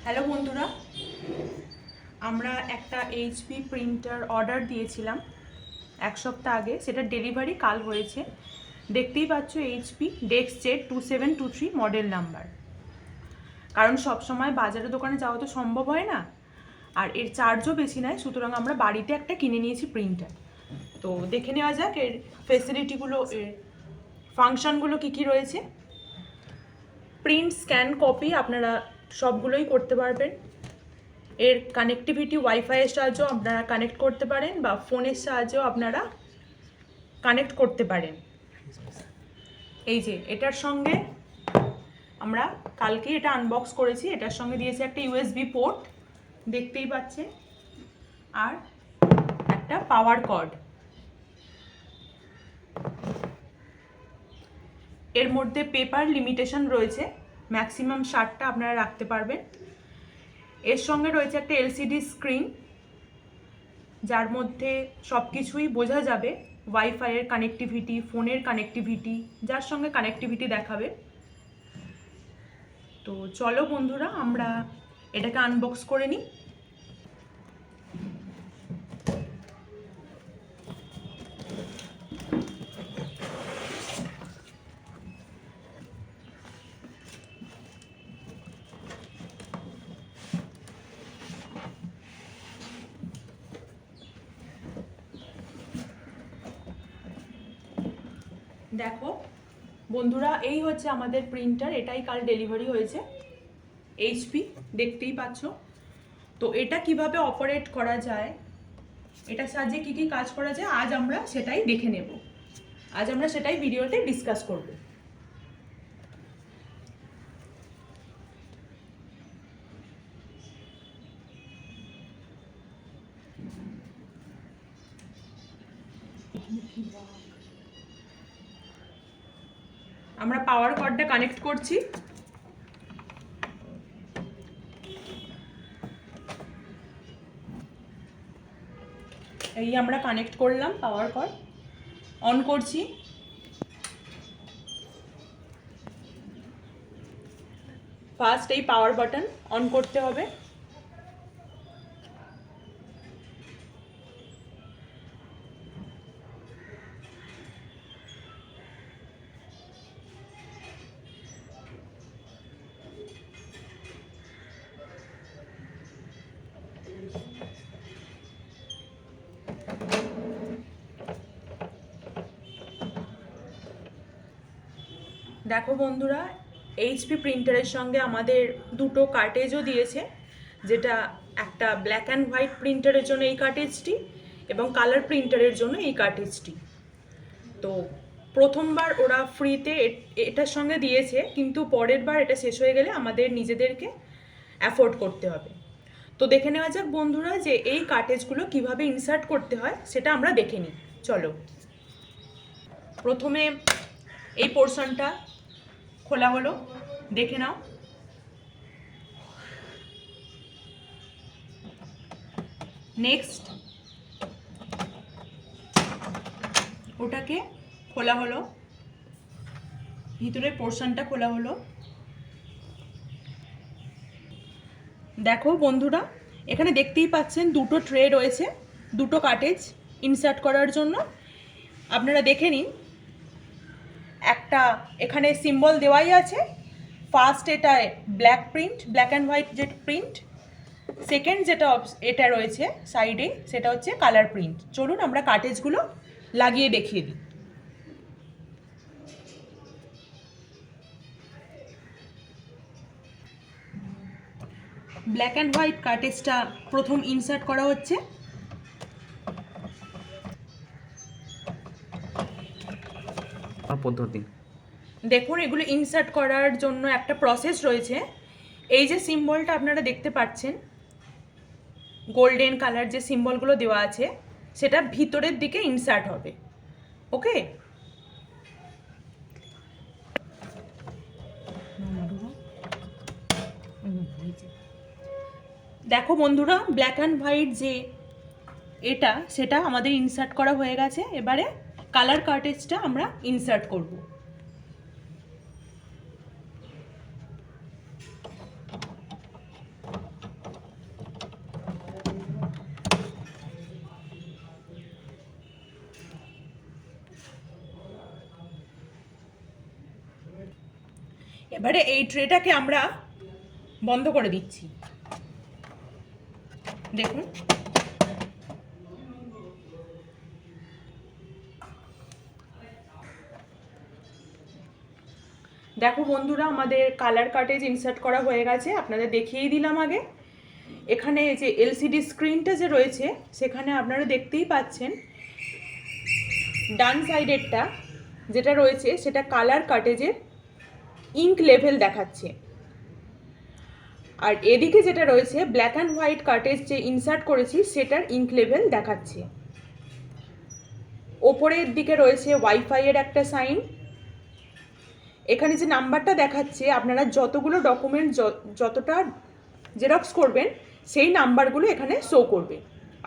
Hello বন্ধুরা, আমরা একটা এইচপি প্রিন্টার অর্ডার দিয়েছিলাম এক সপ্তাহ আগে। সেটা ডেলিভারি কাল হয়েছে। দেখতেই পাচ্ছ এইচপি ডেস্কজেট 2723 মডেল নাম্বার। কারণ সবসময় বাজারে দোকানে যাওয়া তো সম্ভব হয় না, আর এর চার্জও বেশি নয়, সুতরাং আমরা বাড়িতে একটা কিনে নিয়েছি প্রিন্টার। তো দেখে নেওয়া যাক এর ফেসিলিটিগুলো, এর ফাংশনগুলো কী কী রয়েছে। প্রিন্ট, স্ক্যান, কপি আপনারা সবগুলোই করতে পারবেন। এর কানেক্টিভিটি ওয়াইফাইয়ের সাহায্যেও আপনারা কানেক্ট করতে পারেন বা ফোনের সাহায্যেও আপনারা কানেক্ট করতে পারেন। এই যে এটার সঙ্গে আমরা কালকে এটা আনবক্স করেছি, এটার সঙ্গে দিয়েছে একটা ইউএসবি পোর্ট, দেখতেই পাচ্ছেন, আর একটা পাওয়ার কর্ড। এর মধ্যে পেপার লিমিটেশন রয়েছে, ম্যাক্সিমাম 60টা আপনারা রাখতে পারবেন। এর সঙ্গে রয়েছে একটা এলসিডি স্ক্রিন, যার মধ্যে সব কিছুই বোঝা যাবে, ওয়াইফাইয়ের কানেক্টিভিটি, ফোনের কানেক্টিভিটি, যার সঙ্গে কানেক্টিভিটি দেখাবে। তো চলো বন্ধুরা, আমরা এটাকে আনবক্স করে নিই। দেখো বন্ধুরা, এই হচ্ছে আমাদের প্রিন্টার, এটাই কাল ডেলিভারি হয়েছে, এইচপি, দেখতেই পাচ্ছ। তো এটা কিভাবে অপারেট করা যায়, এটা সাহায্যে কী কী কাজ করা যায়, আজ আমরা সেটাই দেখে নেব। আজ আমরা সেটাই ভিডিওতে ডিসকাস করব। আমরা পাওয়ার কর্ডটা কানেক্ট করছি। এই আমরা কানেক্ট করলাম পাওয়ার কর্ড, অন করছি। ফার্স্ট এই পাওয়ার বাটন অন করতে হবে। দেখো বন্ধুরা, এইচপি প্রিন্টারের সঙ্গে আমাদের দুটো কার্টেজও দিয়েছে, যেটা একটা ব্ল্যাক অ্যান্ড হোয়াইট প্রিন্টারের জন্য এই কার্টেজটি এবং কালার প্রিন্টারের জন্য এই কার্টেজটি। তো প্রথমবার ওরা ফ্রিতে এটার সঙ্গে দিয়েছে, কিন্তু পরের বার এটা শেষ হয়ে গেলে আমাদের নিজেদেরকে অ্যাফোর্ড করতে হবে। তো দেখে নেওয়া যাক বন্ধুরা যে এই কার্টেজগুলো কিভাবে ইনসার্ট করতে হয়, সেটা আমরা দেখে নিই। চলো, প্রথমে এই পোর্শনটা খোলা হলো, দেখে নাও। নেক্সট ওটাকে খোলা হলো, ভিতরের পোর্শনটা খোলা হলো। দেখো বন্ধুরা, এখানে দেখতেই পাচ্ছেন দুটো ট্রে রয়েছে, দুটো কার্টেজ ইনসার্ট করার জন্য। আপনারা দেখে নিন, একটা এখানে সিম্বল দেওয়াই আছে। ফার্স্ট এটা black print, black and white যে প্রিন্ট। সেকেন্ড যেটা এটা রয়েছে সাইডে, সেটা হচ্ছে কালার প্রিন্ট। চলুন আমরা কার্টেজগুলো লাগিয়ে দেখিয়ে দিই। ব্ল্যাক অ্যান্ড হোয়াইট কার্টেজটা প্রথম ইনসার্ট করা হচ্ছে। পদ্ধতি দেখুন, এগুলো ইনসার্ট করার জন্য একটা প্রসেস রয়েছে। এই যে সিম্বলটা আপনারা দেখতে পাচ্ছেন, গোল্ডেন কালার যে সিম্বলগুলো দেওয়া আছে, সেটা ভিতরের দিকে ইনসার্ট হবে। ওকে, দেখো বন্ধুরা, ব্ল্যাক অ্যান্ড হোয়াইট যে এটা, সেটা আমাদের ইনসার্ট করা হয়ে গেছে। এবারে কালার কার্টেজটা আমরা ইনসার্ট করব। এবারে এই ট্রেটাকে আমরা বন্ধ করে দিচ্ছি। দেখুন দেখো বন্ধুরা, আমাদের কালার কার্টেজ ইনসার্ট করা হয়ে গেছে, আপনাদের দেখিয়েই দিলাম আগে। এখানে যে এলসিডি স্ক্রিনটা যে রয়েছে সেখানে আপনারা দেখতেই পাচ্ছেন ডান সাইডেরটা যেটা রয়েছে সেটা কালার কার্টেজের ইঙ্ক লেভেল দেখাচ্ছে, আর এদিকে যেটা রয়েছে ব্ল্যাক অ্যান্ড হোয়াইট কার্টেজ যে ইনসার্ট করেছি সেটার ইঙ্ক লেভেল দেখাচ্ছে। ওপরের দিকে রয়েছে ওয়াইফাইয়ের একটা সাইন। এখানে যে নাম্বারটা দেখাচ্ছে, আপনারা যতগুলো ডকুমেন্ট যতটা জেরক্স করবেন সেই নাম্বারগুলো এখানে শো করবে।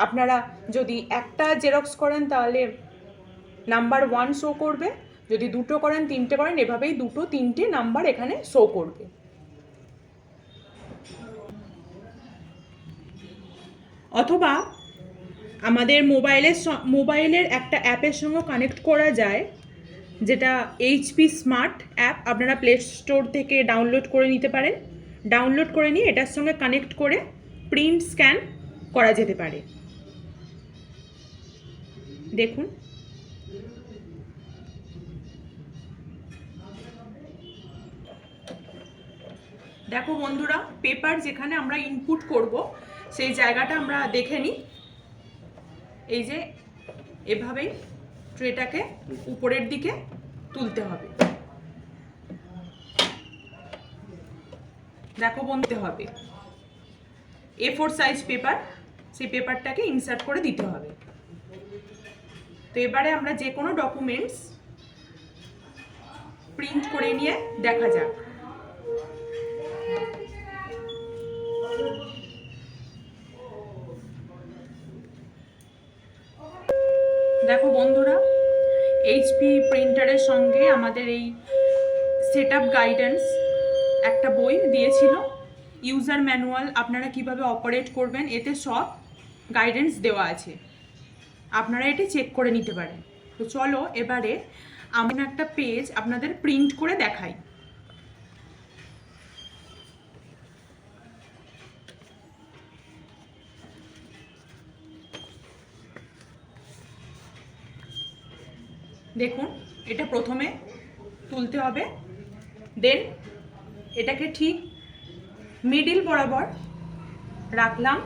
আপনারা যদি একটা জেরক্স করেন তাহলে নাম্বার 1 শো করবে, যদি দুটো করেন, তিনটে করেন, এভাবেই দুটো তিনটে নাম্বার এখানে শো করবে। অথবা আমাদের মোবাইলের একটা অ্যাপের সঙ্গে কানেক্ট করা যায়, যেটা এইচপি স্মার্ট অ্যাপ, আপনারা প্লে স্টোর থেকে ডাউনলোড করে নিতে পারেন। ডাউনলোড করে নিয়ে এটার সঙ্গে কানেক্ট করে প্রিন্ট স্ক্যান করা যেতে পারে। দেখুন দেখো বন্ধুরা, পেপার যেখানে আমরা ইনপুট করব সেই জায়গাটা আমরা দেখে নিই। এই যে এভাবেই ট্রেটাকে উপরের দিকে তুলতে হবে। দেখো বলতে হবে A4 সাইজ পেপার, সেই পেপারটাকে ইনসার্ট করে দিতে হবে। তো এবারে আমরা যে কোনো ডকুমেন্টস প্রিন্ট করে নিয়ে দেখা যাক। দেখো বন্ধুরা, এইচপি প্রিন্টারের সঙ্গে আমাদের এই সেটআপ গাইডেন্স একটা বই দিয়েছিল, ইউজার ম্যানুয়াল, আপনারা কিভাবে অপারেট করবেন, এতে সব গাইডেন্স দেওয়া আছে, আপনারা এটা চেক করে নিতে পারেন। তো চলো এবারে আমি একটা পেজ আপনাদের প্রিন্ট করে দেখাই। দেখুন, এটা প্রথমে তুলতে হবে, দেন এটাকে ঠিক মিডিল বরাবর রাখলাম,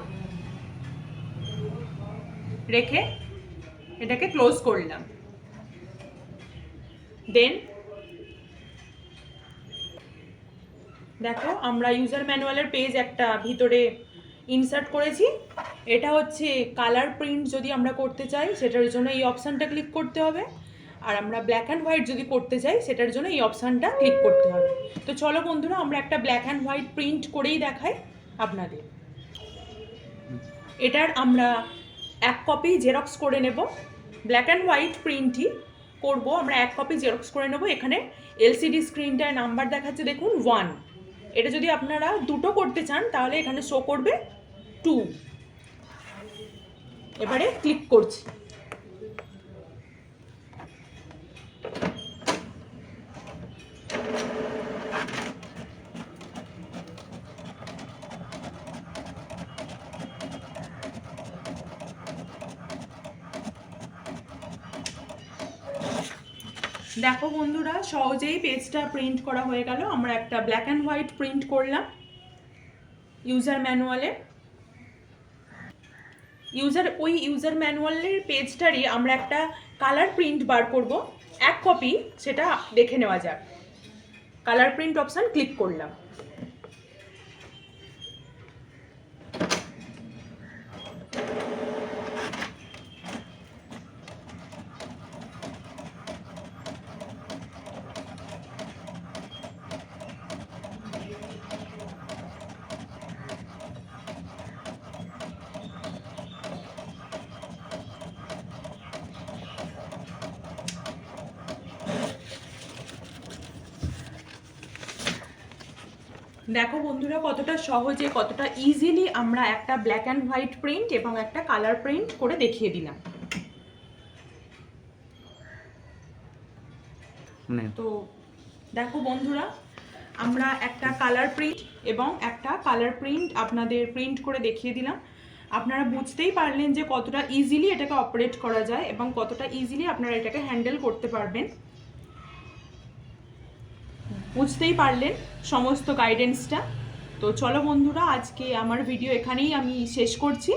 রেখে এটাকে ক্লোজ করলাম। দেন দেখো, আমরা ইউজার ম্যানুয়ালের পেজ একটা ভিতরে ইনসার্ট করেছি। এটা হচ্ছে কালার প্রিন্ট, যদি আমরা করতে চাই সেটার জন্য এই অপশানটা ক্লিক করতে হবে, আর আমরা ব্ল্যাক অ্যান্ড হোয়াইট যদি করতে চাই সেটার জন্য এই অপশানটা ক্লিক করতে হবে। তো চলো বন্ধুরা, আমরা একটা ব্ল্যাক অ্যান্ড হোয়াইট প্রিন্ট করেই দেখাই আপনাদের। এটার আমরা 1 কপি জেরক্স করে নেব, ব্ল্যাক অ্যান্ড হোয়াইট প্রিন্টই করব আমরা, 1 কপি জেরক্স করে নেব। এখানে এলসিডি স্ক্রিনটায় নাম্বার দেখাচ্ছে দেখুন 1, এটা যদি আপনারা দুটো করতে চান তাহলে এখানে শো করবে 2। এবারে ক্লিক করছি। দেখো বন্ধুরা, সহজেই পেজটা প্রিন্ট করা হয়ে গেল। আমরা একটা ব্ল্যাক অ্যান্ড হোয়াইট প্রিন্ট করলাম ইউজার ম্যানুয়ালে। ইউজার ম্যানুয়ালের পেজটারই আমরা একটা কালার প্রিন্ট বার করব 1 কপি, সেটা দেখে নেওয়া যাক। কালার প্রিন্ট অপশান ক্লিক করলাম। দেখো বন্ধুরা, কতটা সহজে, কতটা ইজিলি আমরা একটা ব্ল্যাক অ্যান্ড হোয়াইট প্রিন্ট এবং একটা কালার প্রিন্ট করে দেখিয়ে দিলাম। তো দেখো বন্ধুরা, আমরা একটা কালার প্রিন্ট এবং একটা কালার প্রিন্ট আপনাদের প্রিন্ট করে দেখিয়ে দিলাম। আপনারা বুঝতেই পারলেন যে কতটা ইজিলি এটাকে অপারেট করা যায় এবং কতটা ইজিলি আপনারা এটাকে হ্যান্ডেল করতে পারবেন। বুঝতেই পারলেন সমস্ত গাইডেন্সটা। তো চলো বন্ধুরা, আজকে আমার ভিডিও এখানেই আমি শেষ করছি।